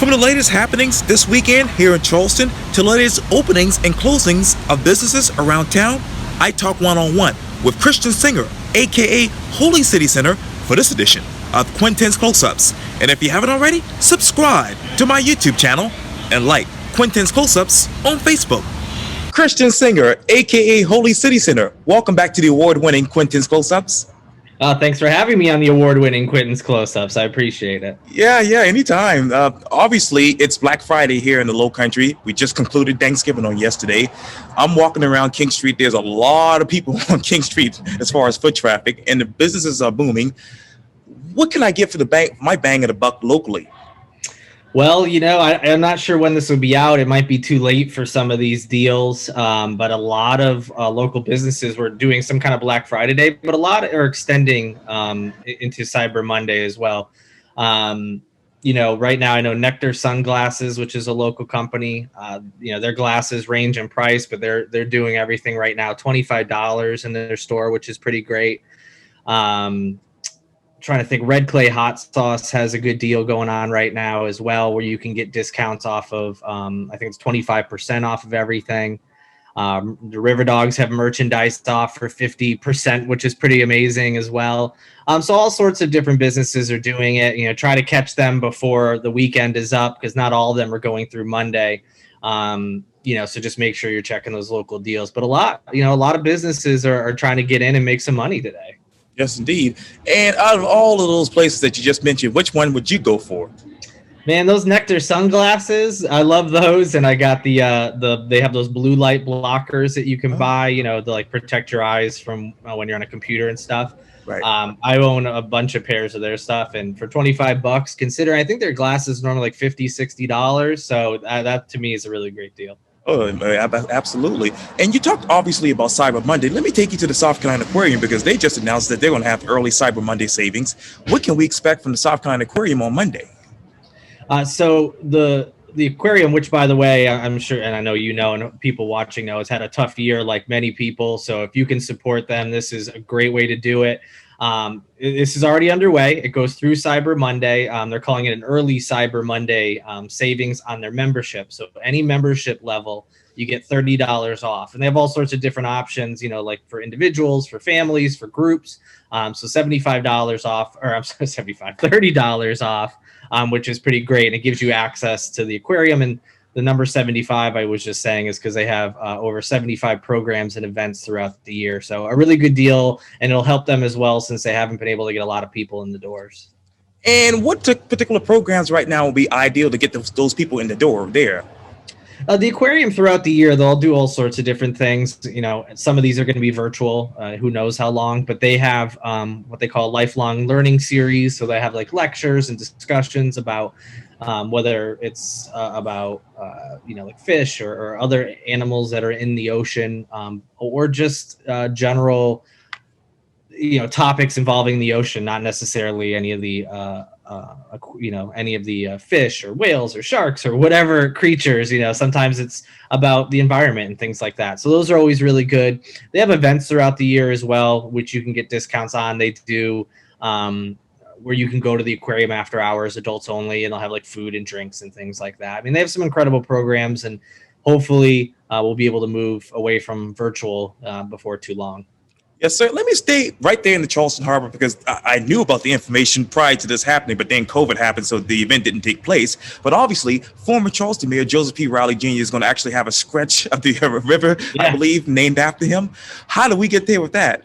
From the latest happenings this weekend here in Charleston to the latest openings and closings of businesses around town, I talk one-on-one with Christian Senger, aka Holy City Center, for this edition of Quintin's Close-Ups. And if you haven't already, subscribe to my YouTube channel and like Quintin's Close-Ups on Facebook. Christian Senger, aka Holy City Center, welcome back to the award-winning Quintin's Close-Ups. Thanks for having me on the award-winning Quintin's Close-Ups. I appreciate it. Yeah, anytime. Obviously, it's Black Friday here in the Low Country. We just concluded Thanksgiving on yesterday. I'm walking around King Street. There's a lot of people on King Street as far as foot traffic, and the businesses are booming. What can I get for my bang of the buck locally? Well, I'm not sure when this will be out. It might be too late for some of these deals, but a lot of local businesses were doing some kind of Black Friday day, but a lot are extending into Cyber Monday as well. Right now I know Nectar Sunglasses, which is a local company. Their glasses range in price, but they're doing everything right now, $25 in their store, which is pretty great. Trying to think, Red Clay Hot Sauce has a good deal going on right now as well, where you can get discounts off of, I think it's 25% off of everything. The River Dogs have merchandise off for 50%, which is pretty amazing as well. So all sorts of different businesses are doing it. Try to catch them before the weekend is up, because not all of them are going through Monday. So just make sure you're checking those local deals. But a lot of businesses are trying to get in and make some money today. Yes, indeed. And out of all of those places that you just mentioned, which one would you go for? Man, those Nectar sunglasses, I love those. And I got they have those blue light blockers that you can buy, to like protect your eyes from when you're on a computer and stuff. Right. I own a bunch of pairs of their stuff, and for $25, considering I think their glasses are normally like $50, $60. So that to me is a really great deal. Oh, absolutely. And you talked obviously about Cyber Monday. Let me take you to the South Carolina Aquarium, because they just announced that they're going to have early Cyber Monday savings. What can we expect from the South Carolina Aquarium on Monday? So the aquarium, which by the way, I'm sure, and I know and people watching know, has had a tough year like many people. So if you can support them, this is a great way to do it. This is already underway. It goes through Cyber Monday. They're calling it an early Cyber Monday savings on their membership. So any membership level, you get $30 off. And they have all sorts of different options, like for individuals, for families, for groups. So $75 off, or I'm sorry, $30 off, which is pretty great. And it gives you access to the aquarium. And the number 75 I was just saying is because they have over 75 programs and events throughout the year. So a really good deal, and it'll help them as well, since they haven't been able to get a lot of people in the doors. And what particular programs right now will be ideal to get those people in the door there? The aquarium throughout the year, they'll do all sorts of different things. Some of these are going to be virtual, who knows how long, but they have what they call lifelong learning series. So they have like lectures and discussions about whether it's about like fish or other animals that are in the ocean, or just general topics involving the ocean, not necessarily any of the fish or whales or sharks or whatever creatures. Sometimes it's about the environment and things like that. So those are always really good. They have events throughout the year as well, which you can get discounts on. They do where you can go to the aquarium after hours, adults only, and they'll have like food and drinks and things like that. I mean, they have some incredible programs, and hopefully we'll be able to move away from virtual before too long. Yes, sir. Let me stay right there in the Charleston Harbor, because I knew about the information prior to this happening, but then COVID happened, so the event didn't take place. But obviously, former Charleston Mayor Joseph P. Riley Jr. is going to actually have a stretch of the river, I believe, named after him. How do we get there with that?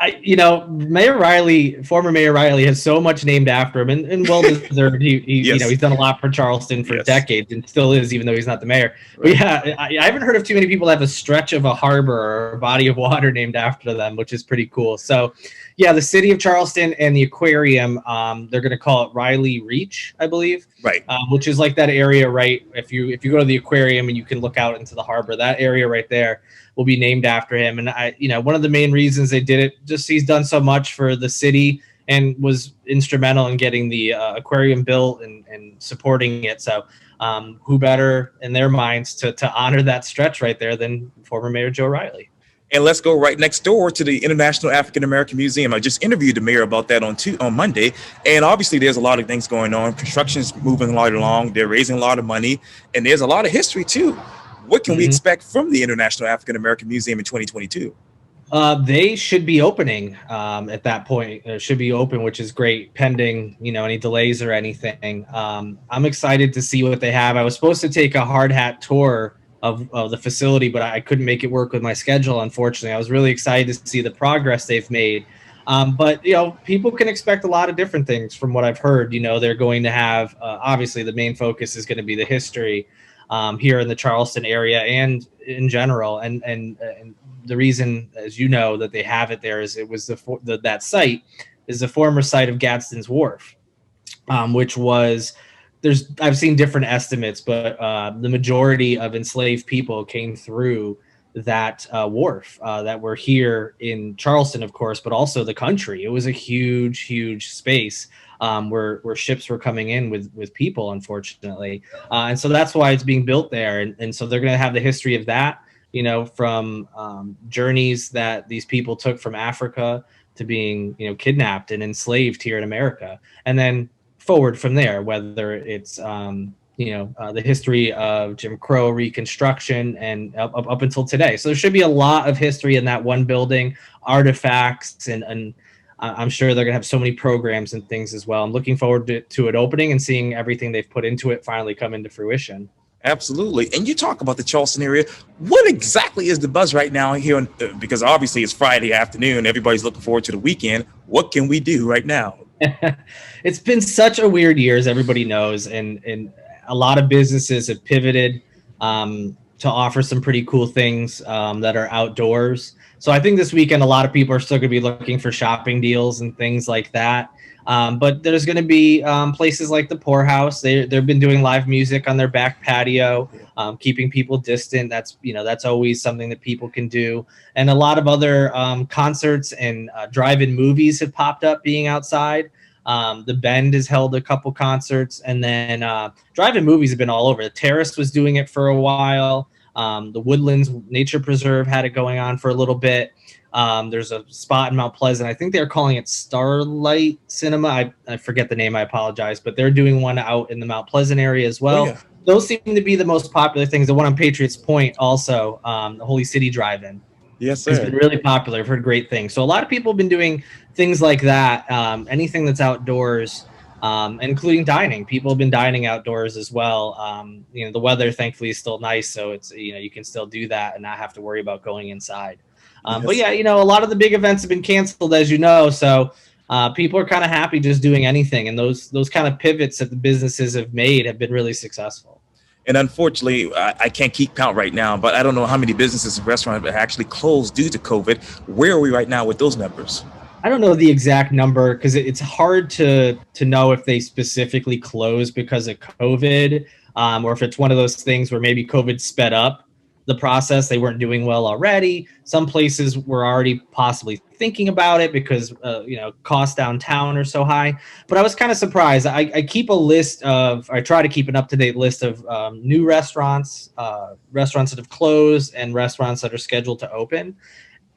Former Mayor Riley has so much named after him, and well deserved. He's done a lot for Charleston for decades, and still is, even though he's not the mayor. Right. But I haven't heard of too many people that have a stretch of a harbor or a body of water named after them, which is pretty cool. So, the city of Charleston and the aquarium, they're going to call it Riley Reach, I believe. Right. Which is like that area, right? If you go to the aquarium and you can look out into the harbor, that area right there will be named after him. And one of the main reasons they did it, just he's done so much for the city and was instrumental in getting the aquarium built and supporting it. So who better in their minds to honor that stretch right there than former Mayor Joe Riley? And let's go right next door to the International African American Museum. I just interviewed the mayor about that on Monday. And obviously, there's a lot of things going on. Construction's moving right along. They're raising a lot of money. And there's a lot of history, too. What can we expect from the International African American Museum in 2022? They should be opening at that point. It should be open, which is great, pending any delays or anything. I'm excited to see what they have. I was supposed to take a hard hat tour of the facility, but I couldn't make it work with my schedule, unfortunately. I was really excited to see the progress they've made. But people can expect a lot of different things from what I've heard. They're going to have obviously the main focus is going to be the history here in the Charleston area and in general. And the reason, as you know, that they have it there is it was that site is the former site of Gadsden's Wharf, which was I've seen different estimates, but the majority of enslaved people came through that wharf that were here in Charleston, of course, but also the country. It was a huge, huge space where ships were coming in with people, unfortunately. And so that's why it's being built there. And so they're going to have the history of that, from journeys that these people took from Africa to being, kidnapped and enslaved here in America. And then forward from there, whether it's the history of Jim Crow, Reconstruction, and up until today. So there should be a lot of history in that one building, artifacts, and I'm sure they're gonna have so many programs and things as well. I'm looking forward to it opening and seeing everything they've put into it finally come into fruition. Absolutely. And you talk about the Charleston area. What exactly is the buzz right now here? Because obviously it's Friday afternoon. Everybody's looking forward to the weekend. What can we do right now? It's been such a weird year, as everybody knows, and a lot of businesses have pivoted to offer some pretty cool things that are outdoors. So I think this weekend a lot of people are still going to be looking for shopping deals and things like that. But there's going to be places like the Poorhouse. They've been doing live music on their back patio, keeping people distant. That's always something that people can do. And a lot of other concerts and drive-in movies have popped up being outside. The Bend has held a couple concerts, and then drive-in movies have been all over. The Terrace was doing it for a while. The Woodlands Nature Preserve had it going on for a little bit. There's a spot in Mount Pleasant. I think they're calling it Starlight Cinema. I forget the name. I apologize, but they're doing one out in the Mount Pleasant area as well. Oh, yeah. Those seem to be the most popular things. The one on Patriots Point also, the Holy City Drive-In. Yes, sir. It's been really popular. I've heard great things. So a lot of people have been doing things like that. Anything that's outdoors, including dining. People have been dining outdoors as well. The weather, thankfully, is still nice, so it's you can still do that and not have to worry about going inside. Yes. But yeah, a lot of the big events have been canceled, as you know. So people are kind of happy just doing anything, and those kind of pivots that the businesses have made have been really successful. And unfortunately, I can't keep count right now, but I don't know how many businesses and restaurants have actually closed due to COVID. Where are we right now with those numbers? I don't know the exact number because it's hard to know if they specifically closed because of COVID, or if it's one of those things where maybe COVID sped up the process. They weren't doing well already. Some places were already possibly thinking about it because costs downtown are so high. But I was kind of surprised. I keep a list I try to keep an up-to-date list of new restaurants, restaurants that have closed, and restaurants that are scheduled to open.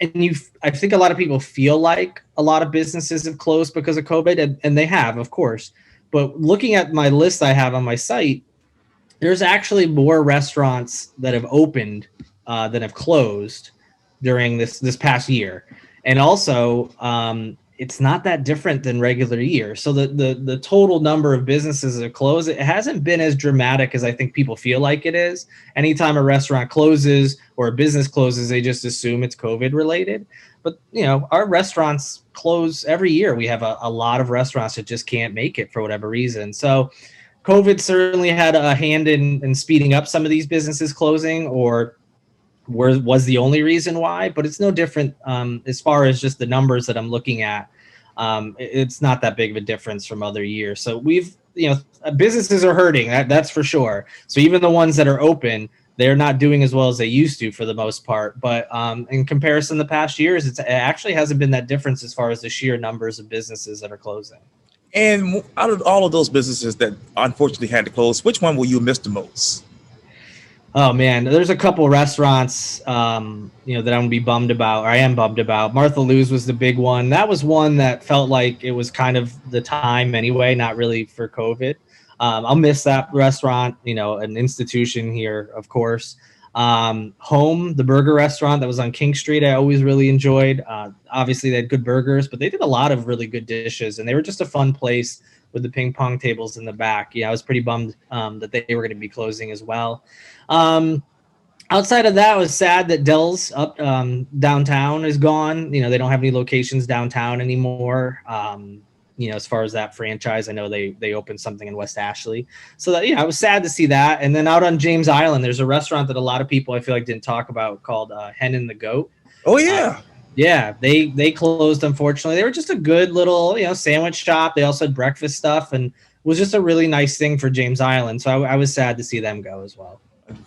And I think a lot of people feel like a lot of businesses have closed because of COVID, and they have, of course. But looking at my list I have on my site, there's actually more restaurants that have opened than have closed during this past year. And also, it's not that different than regular year. So the total number of businesses that have closed, it hasn't been as dramatic as I think people feel like it is. Anytime a restaurant closes or a business closes, they just assume it's COVID related. But, our restaurants close every year. We have a lot of restaurants that just can't make it for whatever reason. So COVID certainly had a hand in speeding up some of these businesses closing, or was the only reason why, but it's no different as far as just the numbers that I'm looking at. It's not that big of a difference from other years. So businesses are hurting, that's for sure. So even the ones that are open, they're not doing as well as they used to for the most part. But in comparison to past years, it actually hasn't been that difference as far as the sheer numbers of businesses that are closing. And out of all of those businesses that unfortunately had to close, which one will you miss the most? Oh man, there's a couple restaurants, that I'm gonna be bummed about, or I am bummed about. Martha Lou's was the big one. That was one that felt like it was kind of the time anyway, not really for COVID. I'll miss that restaurant, an institution here, of course. Home, the burger restaurant that was on King Street, I always really enjoyed. Obviously, they had good burgers, but they did a lot of really good dishes, and they were just a fun place with the ping pong tables in the back. Yeah, I was pretty bummed that they were going to be closing as well. Outside of that, I was sad that Dell's up downtown is gone. They don't have any locations downtown anymore. As far as that franchise, I know they opened something in West Ashley. So that, I was sad to see that. And then out on James Island, there's a restaurant that a lot of people I feel like didn't talk about called Hen and the Goat. Oh yeah. Yeah, they closed, unfortunately. They were just a good little, sandwich shop. They also had breakfast stuff and was just a really nice thing for James Island. So I was sad to see them go as well.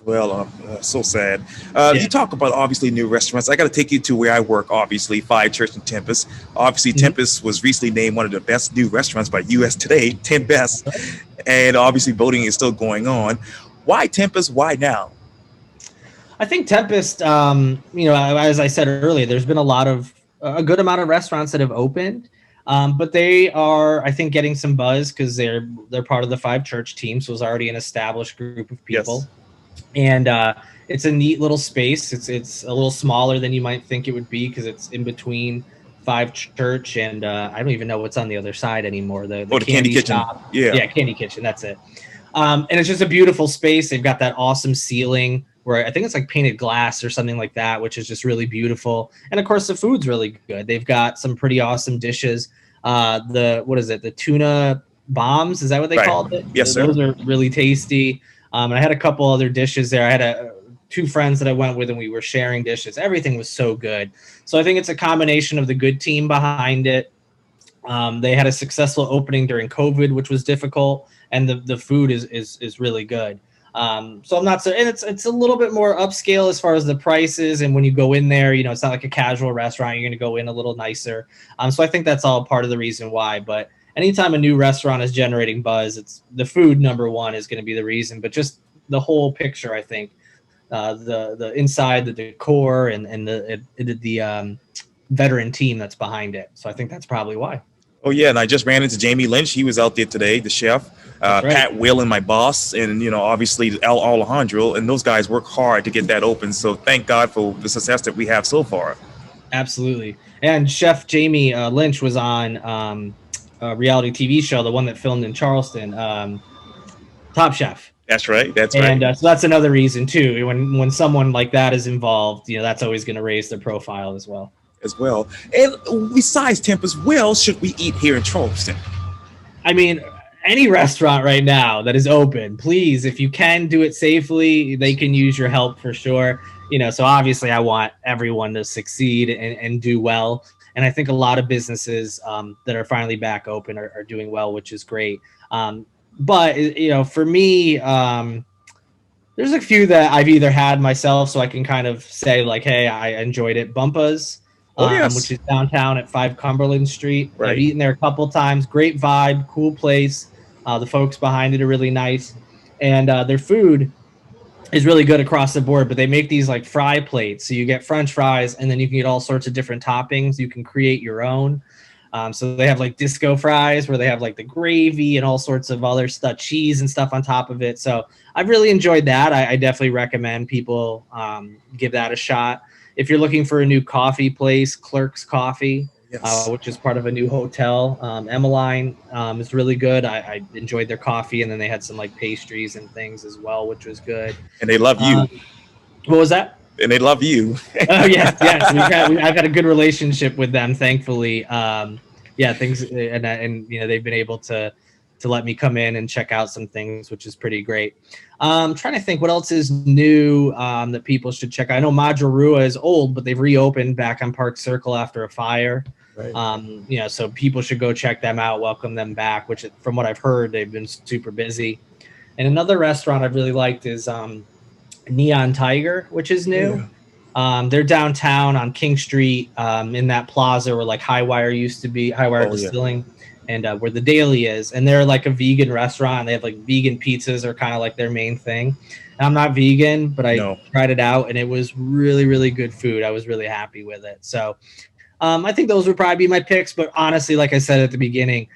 Well, so sad. You talk about obviously new restaurants. I got to take you to where I work, obviously, Five Church in Tempus. Obviously, Tempus was recently named one of the best new restaurants by US Today, 10 best. And obviously, voting is still going on. Why Tempus? Why now? I think Tempest, as I said earlier, there's been a good amount of restaurants that have opened. But they are, I think, getting some buzz because they're part of the Five Church team. So it's already an established group of people. Yes. And it's a neat little space. It's a little smaller than you might think it would be because it's in between Five Church and I don't even know what's on the other side anymore. The Candy Kitchen. Shop. Yeah, Candy Kitchen. That's it. And it's just a beautiful space. They've got that awesome ceiling where I think it's like painted glass or something like that, which is just really beautiful. And of course, the food's really good. They've got some pretty awesome dishes. The tuna bombs? Is that what they called it? Yes, sir. Those are really tasty. And I had a couple other dishes there. I had two friends that I went with, and we were sharing dishes. Everything was so good. So I think it's a combination of the good team behind it. They had a successful opening during COVID, which was difficult, and the food is really good. So I'm not so, and it's a little bit more upscale as far as the prices. And when you go in there, it's not like a casual restaurant. You're going to go in a little nicer. So I think that's all part of the reason why. But anytime a new restaurant is generating buzz, it's the food, number one, is going to be the reason. But just the whole picture, I think, the inside, the decor, and the veteran team that's behind it. So I think that's probably why. Oh yeah, and I just ran into Jamie Lynch. He was out there today, the chef. Right. Pat Will and my boss, and obviously Al Alejandro, and those guys work hard to get that open. So thank God for the success that we have so far. Absolutely. And Chef Jamie Lynch was on a reality TV show, the one that filmed in Charleston, Top Chef. That's right. And so that's another reason too. When someone like that is involved, that's always going to raise their profile as well. And besides Tempus, where else should we eat here in Charleston? I mean, any restaurant right now that is open, please, if you can do it safely, they can use your help for sure. So obviously I want everyone to succeed and do well. And I think a lot of businesses that are finally back open are doing well, which is great. But for me, there's a few that I've either had myself, so I can kind of say like, hey, I enjoyed it. Bumpa's. Which is downtown at 5 Cumberland Street. Right. I've eaten there a couple times. Great vibe, cool place. The folks behind it are really nice. And their food is really good across the board, but they make these like fry plates. So you get French fries, and then you can get all sorts of different toppings. You can create your own. So they have like disco fries where they have like the gravy and all sorts of other stuff, cheese and stuff on top of it. So I've really enjoyed that. I definitely recommend people give that a shot. If you're looking for a new coffee place, Clerk's Coffee, which is part of a new hotel, Emmeline is really good. I enjoyed their coffee, and then they had some like pastries and things as well, which was good. And they love you. What was that? And they love you. Oh yes. I've had a good relationship with them, thankfully. Things and they've been able to let me come in and check out some things, which is pretty great. I'm trying to think what else is new that people should check out. I know Majarua is old, but they've reopened back on Park Circle after a fire. Right. So people should go check them out, welcome them back, which from what I've heard, they've been super busy. And another restaurant I've really liked is Neon Tiger, which is new. Yeah. They're downtown on King Street in that plaza where like Highwire used to be, Highwire Distilling. Yeah. And where the Daily is, and they're like a vegan restaurant. They have like vegan pizzas are kind of like their main thing. I'm not vegan, but I No. tried it out, and it was really, really good food. I was really happy with it. So I think those would probably be my picks. But honestly, like I said at the beginning,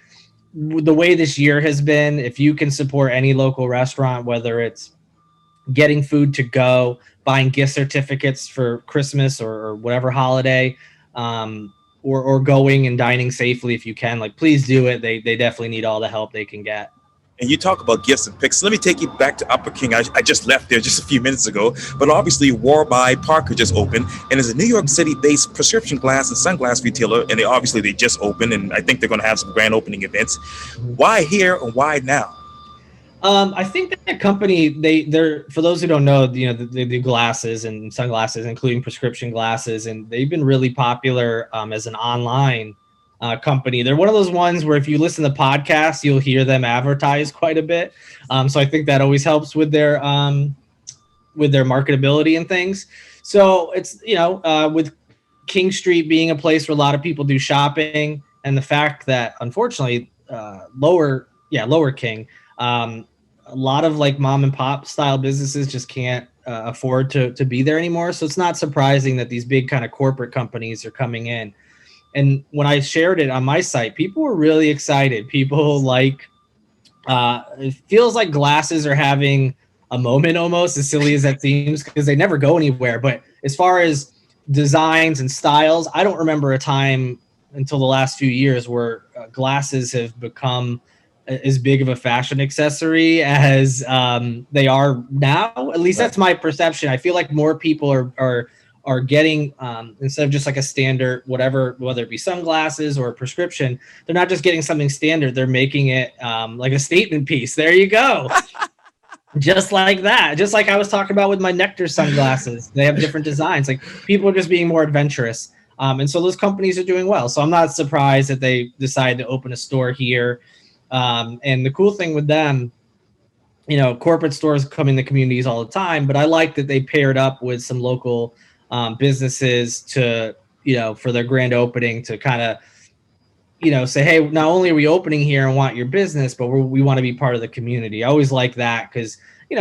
the way this year has been, if you can support any local restaurant, whether it's getting food to go, buying gift certificates for Christmas or whatever holiday, or going and dining safely if you can, like, please do it. They definitely need all the help they can get. And you talk about gifts and picks. Let me take you back to Upper King. I just left there just a few minutes ago. But obviously, Warby Parker just opened, and is a New York City-based prescription glass and sunglass retailer. And they just opened, and I think they're going to have some grand opening events. Why here and why now? I think that company, they're for those who don't know, they do glasses and sunglasses, including prescription glasses, and they've been really popular as an online company. They're one of those ones where if you listen to podcasts, you'll hear them advertise quite a bit. So I think that always helps with their marketability and things. So it's with King Street being a place where a lot of people do shopping, and the fact that unfortunately Lower King. A lot of like mom and pop style businesses just can't afford to be there anymore. So it's not surprising that these big kind of corporate companies are coming in. And when I shared it on my site, people were really excited. People it feels like glasses are having a moment almost, as silly as that seems, because they never go anywhere. But as far as designs and styles, I don't remember a time until the last few years where glasses have become as big of a fashion accessory as they are now. At least that's my perception. I feel like more people are getting instead of just like a standard whatever, whether it be sunglasses or a prescription, they're not just getting something standard. They're making it like a statement piece. There you go. Just like that. Just like I was talking about with my Nectar sunglasses. They have different designs. Like, people are just being more adventurous. And so those companies are doing well. So I'm not surprised that they decided to open a store here. And the cool thing with them, corporate stores come in the communities all the time, but I like that they paired up with some local businesses to, for their grand opening to kind of, say, hey, not only are we opening here and want your business, but we want to be part of the community. I always like that because,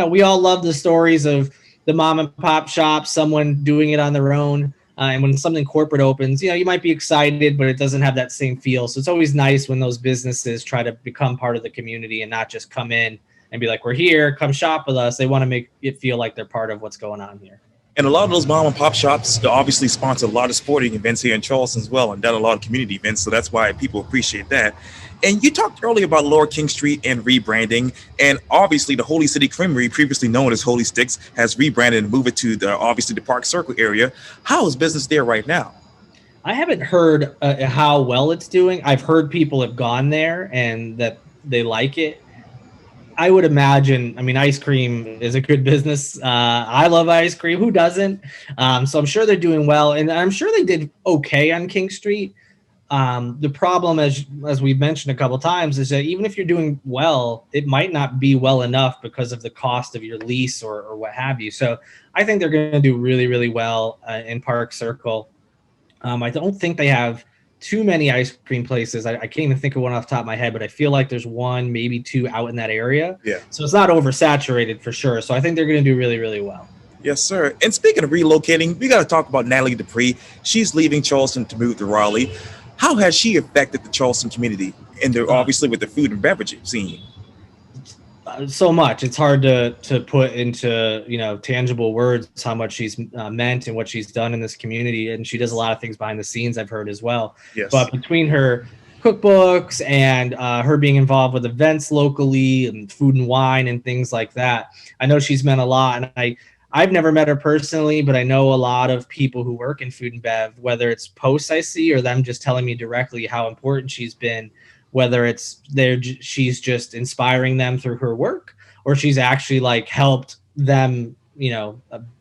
we all love the stories of the mom and pop shop, someone doing it on their own. And when something corporate opens, you might be excited, but it doesn't have that same feel. So it's always nice when those businesses try to become part of the community and not just come in and be like, we're here, come shop with us. They want to make it feel like they're part of what's going on here. And a lot of those mom and pop shops obviously sponsor a lot of sporting events here in Charleston as well, and done a lot of community events. So that's why people appreciate that. And you talked earlier about Lower King Street and rebranding. And obviously the Holy City Creamery, previously known as Holy Sticks, has rebranded and moved it to the Park Circle area. How is business there right now? I haven't heard how well it's doing. I've heard people have gone there and that they like it. I would imagine, ice cream is a good business. I love ice cream. Who doesn't? So I'm sure they're doing well. And I'm sure they did okay on King Street. The problem, as we've mentioned a couple of times, is that even if you're doing well, it might not be well enough because of the cost of your lease or what have you. So I think they're going to do really, really well in Park Circle. I don't think they have too many ice cream places. I can't even think of one off the top of my head, but I feel like there's one, maybe two out in that area. Yeah. So it's not oversaturated for sure. So I think they're going to do really, really well. Yes, sir. And speaking of relocating, we got to talk about Natalie Dupree. She's leaving Charleston to move to Raleigh. How has she affected the Charleston community and obviously with the food and beverage scene? So much. It's hard to put into tangible words how much she's meant and what she's done in this community, and she does a lot of things behind the scenes, I've heard as well. Yes. But between her cookbooks and her being involved with events locally and food and wine and things like that, I know she's meant a lot. And I've never met her personally, but I know a lot of people who work in food and bev, whether it's posts I see or them just telling me directly how important she's been, whether it's she's just inspiring them through her work, or she's actually like helped them,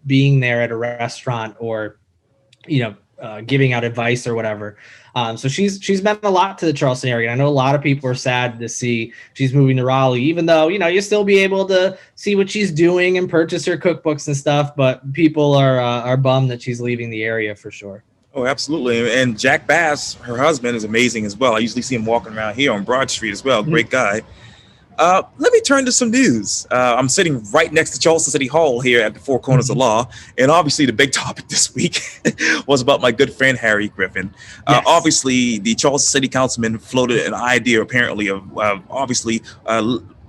being there at a restaurant or, giving out advice or whatever. So she's meant a lot to the Charleston area. I know a lot of people are sad to see she's moving to Raleigh, even though, you'll still be able to see what she's doing and purchase her cookbooks and stuff. But people are bummed that she's leaving the area for sure. Oh, absolutely. And Jack Bass, her husband, is amazing as well. I usually see him walking around here on Broad Street as well. Great guy. Let me turn to some news. I'm sitting right next to Charleston City Hall here at the Four Corners of Mhm. Law, and obviously the big topic this week was about my good friend Harry Griffin. Yes. Obviously, the Charleston City Councilman floated an idea, apparently, of obviously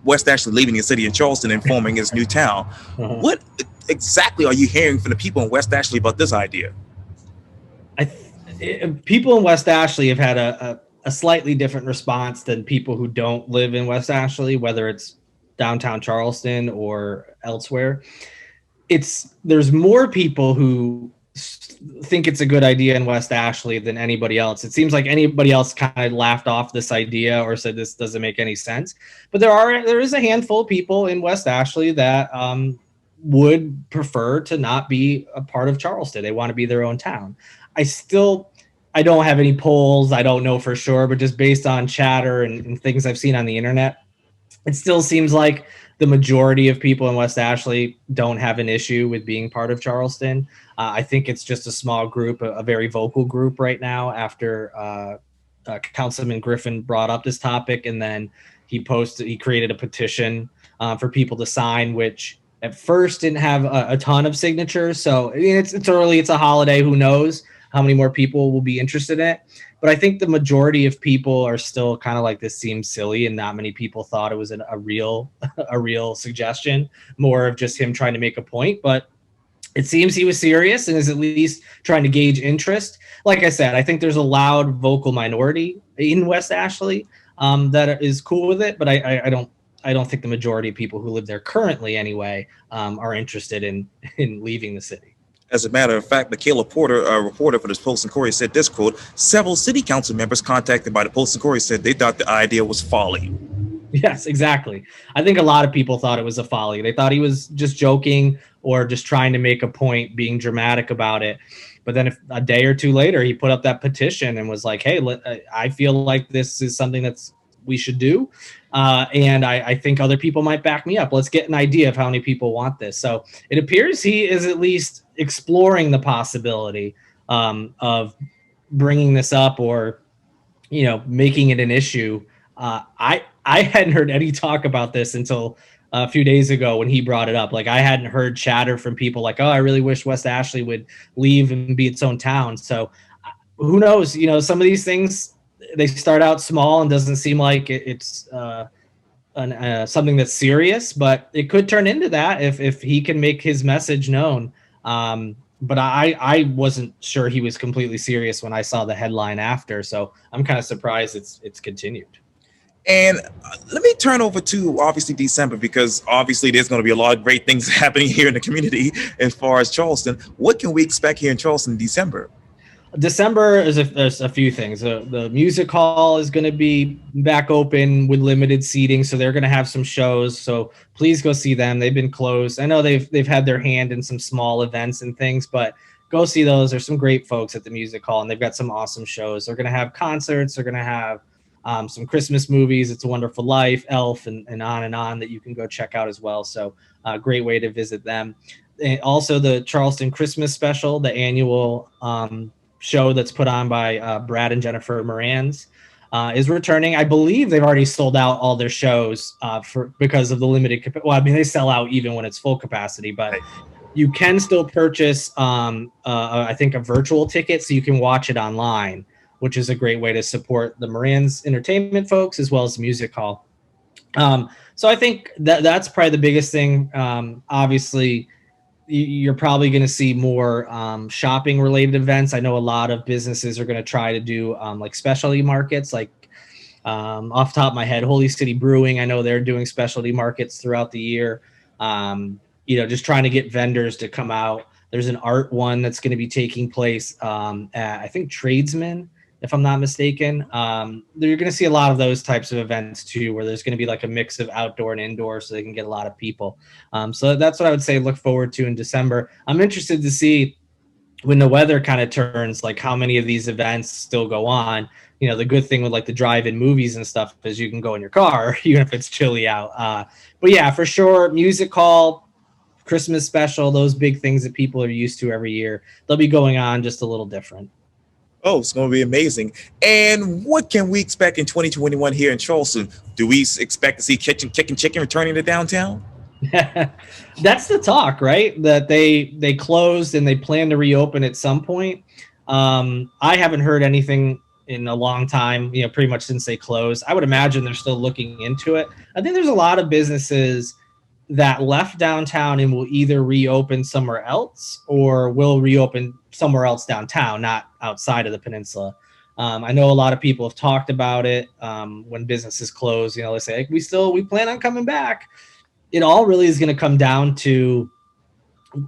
West actually leaving the city of Charleston and forming his new town. Uh-huh. What exactly are you hearing from the people in West Ashley about this idea? People in West Ashley have had a slightly different response than people who don't live in West Ashley, whether it's downtown Charleston or elsewhere. There's more people who think it's a good idea in West Ashley than anybody else. It seems like anybody else kind of laughed off this idea or said this doesn't make any sense. But there is a handful of people in West Ashley that would prefer to not be a part of Charleston. They want to be their own town. I don't have any polls. I don't know for sure, but just based on chatter and things I've seen on the internet, it still seems like the majority of people in West Ashley don't have an issue with being part of Charleston. I think it's just a small group, a very vocal group right now after Councilman Griffin brought up this topic. And then he created a petition for people to sign, which at first didn't have a ton of signatures. So it's early, it's a holiday, who knows how many more people will be interested in it. But I think the majority of people are still kind of like, this seems silly, and not many people thought it was a real suggestion, more of just him trying to make a point. But it seems he was serious and is at least trying to gauge interest. Like I said, I think there's a loud vocal minority in West Ashley that is cool with it, but I don't think the majority of people who live there currently anyway are interested in leaving the city. As a matter of fact, Michaela Porter, a reporter for the Post and Courier, said this quote: several city council members contacted by the Post and Courier said they thought the idea was folly. Yes, exactly. I think a lot of people thought it was a folly. They thought he was just joking or just trying to make a point, being dramatic about it. But then a day or two later, he put up that petition and was like, hey, I feel like this is something we should do. And I think other people might back me up. Let's get an idea of how many people want this. So it appears he is at least exploring the possibility of bringing this up or, making it an issue. I hadn't heard any talk about this until a few days ago when he brought it up. Like, I hadn't heard chatter from people like, oh, I really wish West Ashley would leave and be its own town. So who knows? Some of these things, they start out small and doesn't seem like it's something that's serious, but it could turn into that if he can make his message known. But I wasn't sure he was completely serious when I saw the headline after. So I'm kind of surprised it's continued. And let me turn over to obviously December, because obviously there's going to be a lot of great things happening here in the community as far as Charleston. What can we expect here in Charleston in December? December there's a few things. The music hall is going to be back open with limited seating, so they're going to have some shows. So please go see them. They've been closed. I know they've had their hand in some small events and things, but go see those. There's some great folks at the music hall, and they've got some awesome shows. They're going to have concerts. They're going to have some Christmas movies, It's a Wonderful Life, Elf, and on that you can go check out as well. So great way to visit them. And also the Charleston Christmas special, the annual show that's put on by Brad and Jennifer Moran's is returning. I believe they've already sold out all their shows because of the limited well, I mean, they sell out even when it's full capacity, but you can still purchase I think a virtual ticket, so you can watch it online, which is a great way to support the Moran's entertainment folks as well as the music hall. So I think that's probably the biggest thing. Obviously, you're probably going to see more shopping related events. I know a lot of businesses are going to try to do like specialty markets, like off the top of my head, Holy City Brewing. I know they're doing specialty markets throughout the year. Just trying to get vendors to come out. There's an art one that's going to be taking place at, I think, Tradesman, if I'm not mistaken. You're going to see a lot of those types of events too, where there's going to be like a mix of outdoor and indoor, so they can get a lot of people. So that's what I would say look forward to in December. I'm interested to see when the weather kind of turns, like how many of these events still go on. The good thing with like the drive-in movies and stuff is you can go in your car, even if it's chilly out. But yeah, for sure, music hall, Christmas special, those big things that people are used to every year, they'll be going on just a little different. Oh, it's going to be amazing. And what can we expect in 2021 here in Charleston? Do we expect to see Chicken returning to downtown? That's the talk, right? That they closed and they plan to reopen at some point. I haven't heard anything in a long time, pretty much since they closed. I would imagine they're still looking into it. I think there's a lot of businesses that left downtown and will either reopen somewhere else or will reopen somewhere else downtown, not outside of the peninsula. I know a lot of people have talked about it when businesses close. They say we plan on coming back. It all really is going to come down to,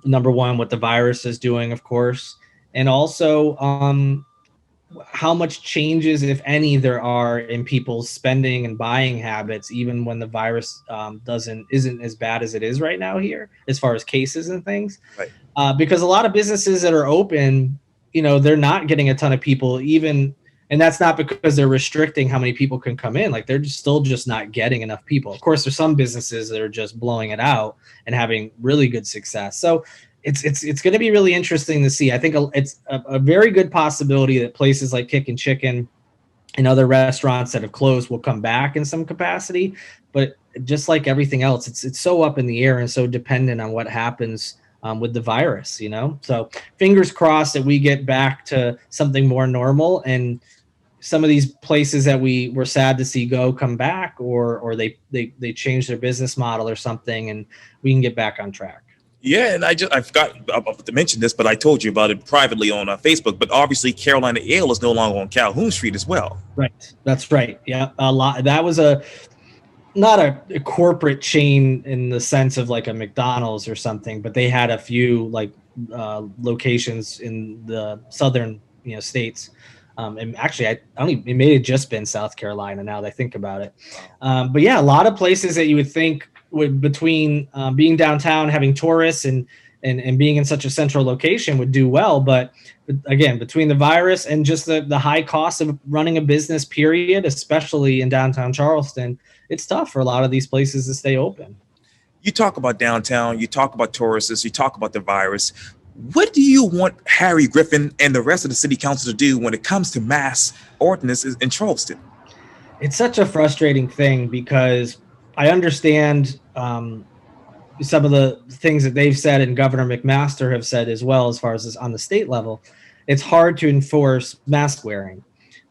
number one, what the virus is doing, of course, and also how much changes, if any, there are in people's spending and buying habits, even when the virus isn't as bad as it is right now here, as far as cases and things. Right. Because a lot of businesses that are open, they're not getting a ton of people, and that's not because they're restricting how many people can come in. Like, they're still just not getting enough people. Of course, there's some businesses that are just blowing it out and having really good success. So it's going to be really interesting to see. I think it's a very good possibility that places like Kickin' Chicken and other restaurants that have closed will come back in some capacity. But just like everything else, it's so up in the air and so dependent on what happens with the virus, So fingers crossed that we get back to something more normal and some of these places that we were sad to see go come back, or they change their business model or something, and we can get back on track. Yeah, and I forgot to mention this, but I told you about it privately on Facebook. But obviously, Carolina Ale is no longer on Calhoun Street as well. Right, that's right. Yeah, a lot. That was not a corporate chain in the sense of like a McDonald's or something, but they had a few locations in the southern states. And actually, it may have just been South Carolina now that I think about it. But yeah, a lot of places that you would think would, between being downtown, having tourists and being in such a central location, would do well. But again, between the virus and just the high cost of running a business, period, especially in downtown Charleston, it's tough for a lot of these places to stay open. You talk about downtown, you talk about tourists, you talk about the virus. What do you want Harry Griffin and the rest of the city council to do when it comes to mass ordinances in Charleston? It's such a frustrating thing because I understand some of the things that they've said and Governor McMaster have said as well, as far as on the state level. It's hard to enforce mask wearing.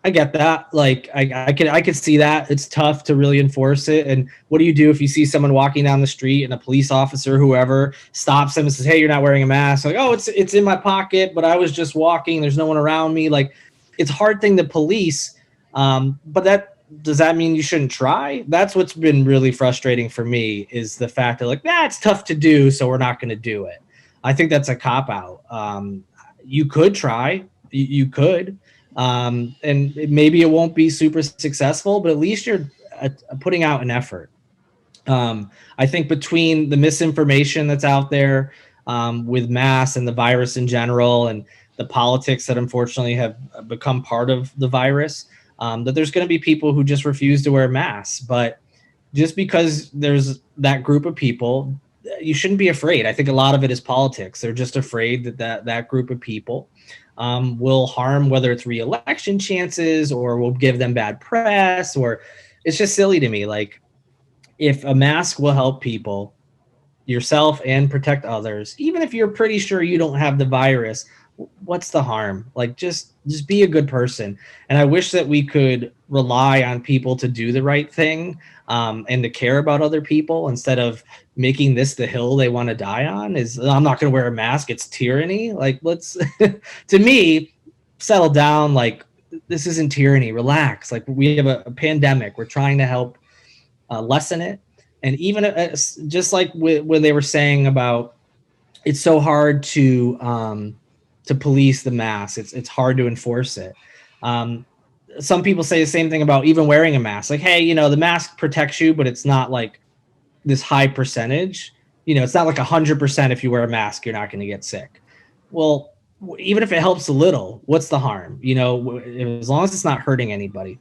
I get that. Like, I could see that. It's tough to really enforce it. And what do you do if you see someone walking down the street and a police officer, whoever, stops them and says, "Hey, you're not wearing a mask." Like, "Oh, it's in my pocket, but I was just walking. There's no one around me." Like, it's a hard thing to police. But does that mean you shouldn't try? That's what's been really frustrating for me, is the fact that it's tough to do, so we're not going to do it. I think that's a cop out. You could try. You could. And maybe it won't be super successful, but at least you're putting out an effort. I think between the misinformation that's out there with masks and the virus in general, and the politics that unfortunately have become part of the virus, that there's going to be people who just refuse to wear masks. But just because there's that group of people, you shouldn't be afraid. I think a lot of it is politics. They're just afraid that group of people will harm, whether it's re-election chances or will give them bad press, or it's just silly to me. Like, if a mask will help people, yourself, and protect others, even if you're pretty sure you don't have the virus, what's the harm? Like, just be a good person. And I wish that we could rely on people to do the right thing and to care about other people, instead of making this the hill they want to die on. Is, I'm not going to wear a mask, it's tyranny. Like, let's to me, settle down. Like, this isn't tyranny. Relax. Like, we have a pandemic. We're trying to help lessen it. And even just like when they were saying about, it's so hard to police the mask. It's hard to enforce it. Some people say the same thing about even wearing a mask. Like, hey, the mask protects you, but it's not like this high percentage. It's not like 100%. If you wear a mask, you're not going to get sick. Well, even if it helps a little, what's the harm? As long as it's not hurting anybody.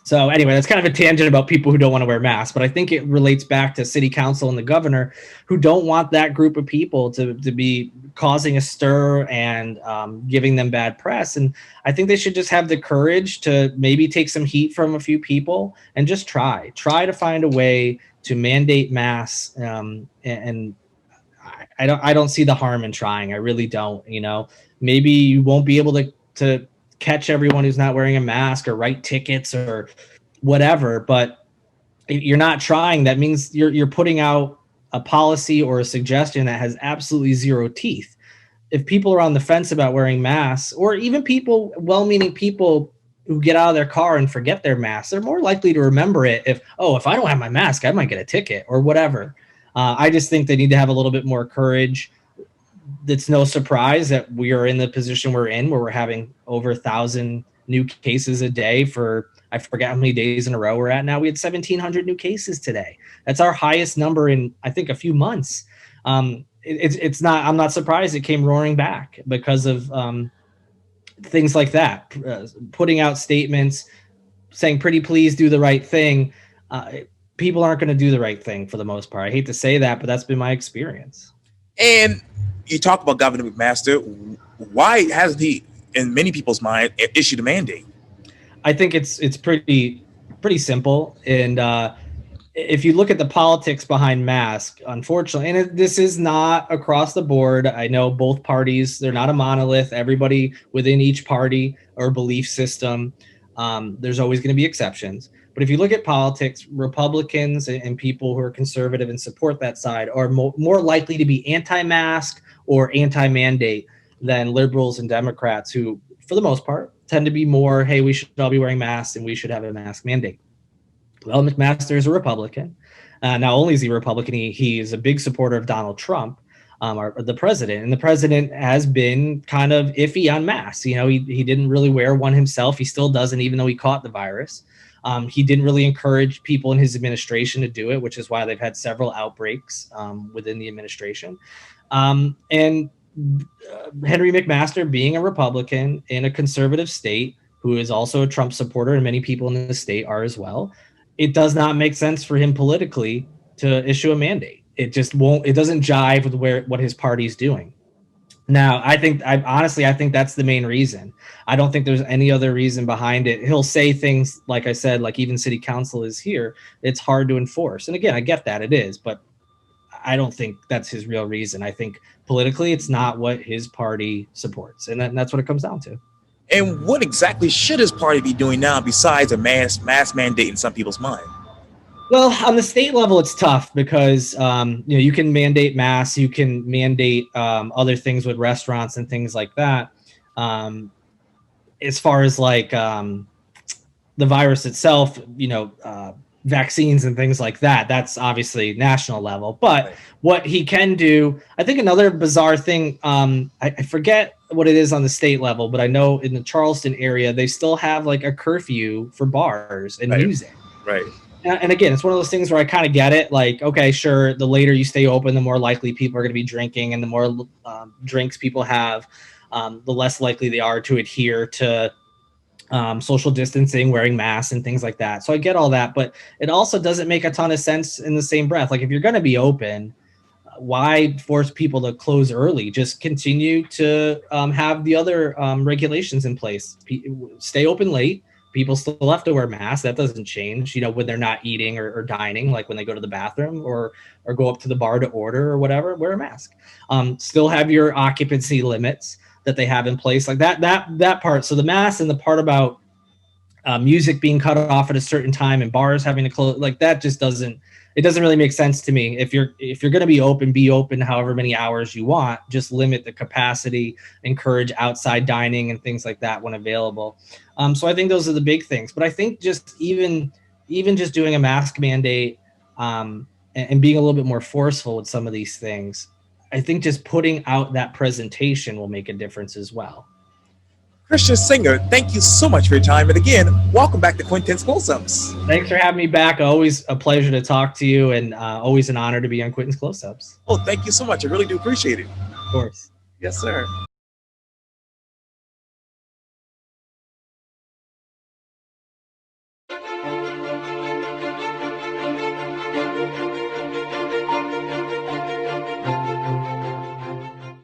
So anyway, that's kind of a tangent about people who don't want to wear masks, but I think it relates back to city council and the governor who don't want that group of people to be causing a stir and giving them bad press. And I think they should just have the courage to maybe take some heat from a few people and just try to find a way to mandate masks. And I don't see the harm in trying. I really don't. Maybe you won't be able to catch everyone who's not wearing a mask or write tickets or whatever, but if you're not trying, that means you're putting out a policy or a suggestion that has absolutely zero teeth. If people are on the fence about wearing masks, or even well-meaning people who get out of their car and forget their mask, they're more likely to remember it if I don't have my mask, I might get a ticket or whatever. I just think they need to have a little bit more courage. It's no surprise that we are in the position we're in, where we're having over 1,000 new cases a day for, I forget how many days in a row we're at now. We had 1,700 new cases today. That's our highest number in, I think, a few months. I'm not surprised it came roaring back because of things like that, putting out statements saying, pretty please do the right thing. People aren't going to do the right thing for the most part. I hate to say that, but that's been my experience. And you talk about Governor McMaster. Why hasn't he, in many people's mind, issued a mandate? I think it's pretty simple. And if you look at the politics behind masks, unfortunately, and this is not across the board. I know both parties, they're not a monolith. Everybody within each party or belief system, there's always going to be exceptions. But if you look at politics, Republicans and people who are conservative and support that side are more likely to be anti-mask or anti-mandate than liberals and Democrats, who, for the most part, tend to be more, hey, we should all be wearing masks and we should have a mask mandate. Well, McMaster is a Republican. Not only is he a Republican, he is a big supporter of Donald Trump, the president. And the president has been kind of iffy on masks. He didn't really wear one himself. He still doesn't, even though he caught the virus. He didn't really encourage people in his administration to do it, which is why they've had several outbreaks within the administration. And Henry McMaster, being a Republican in a conservative state, who is also a Trump supporter, and many people in the state are as well, it does not make sense for him politically to issue a mandate. It just won't. It doesn't jive with what his party's doing. Now, I think that's the main reason. I don't think there's any other reason behind it. He'll say things, like I said, like even city council is here. It's hard to enforce. And again, I get that it is, but I don't think that's his real reason. I think politically, it's not what his party supports. And that's what it comes down to. And what exactly should his party be doing now besides a mass mandate in some people's mind? Well, on the state level, it's tough because you can mandate masks, you can mandate other things with restaurants and things like that. As far as like the virus itself, vaccines and things like that, that's obviously national level. But right. What he can do, I think another bizarre thing, I forget what it is on the state level, but I know in the Charleston area, they still have like a curfew for bars and music. Right. And again, it's one of those things where I kind of get it. Like, okay, sure, the later you stay open, the more likely people are going to be drinking, and the more drinks people have, the less likely they are to adhere to social distancing, wearing masks, and things like that. So I get all that, but it also doesn't make a ton of sense in the same breath. Like, if you're going to be open, why force people to close early? Just continue to have the other regulations in place. Stay open late. People still have to wear masks. That doesn't change, when they're not eating or dining, like when they go to the bathroom or go up to the bar to order or whatever, wear a mask. Still have your occupancy limits that they have in place, like that part. So the mask and the part about music being cut off at a certain time and bars having to close, like that just doesn't really make sense to me. If you're going to be open however many hours you want. Just limit the capacity, encourage outside dining and things like that when available. So I think those are the big things. But I think just even just doing a mask mandate and being a little bit more forceful with some of these things, I think just putting out that presentation will make a difference as well. Christian Senger, thank you so much for your time. And again, welcome back to Quintin's Close-Ups. Thanks for having me back. Always a pleasure to talk to you, and always an honor to be on Quintin's Close-Ups. Oh, thank you so much. I really do appreciate it. Of course. Yes, sir.